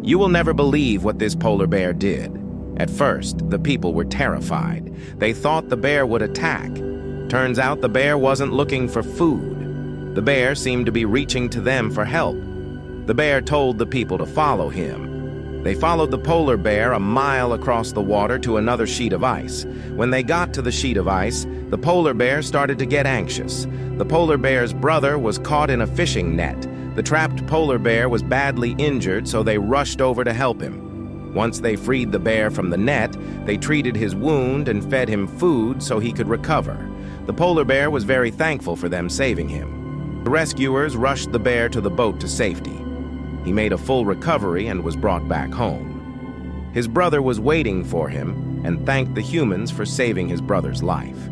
You will never believe what this polar bear did. At first, the people were terrified. They thought the bear would attack. Turns out the bear wasn't looking for food. The bear seemed to be reaching to them for help. The bear told the people to follow him. They followed the polar bear a mile across the water to another sheet of ice. When they got to the sheet of ice, the polar bear started to get anxious. The polar bear's brother was caught in a fishing net. The trapped polar bear was badly injured, so they rushed over to help him. Once they freed the bear from the net, they treated his wound and fed him food so he could recover. The polar bear was very thankful for them saving him. The rescuers rushed the bear to the boat to safety. He made a full recovery and was brought back home. His brother was waiting for him and thanked the humans for saving his brother's life.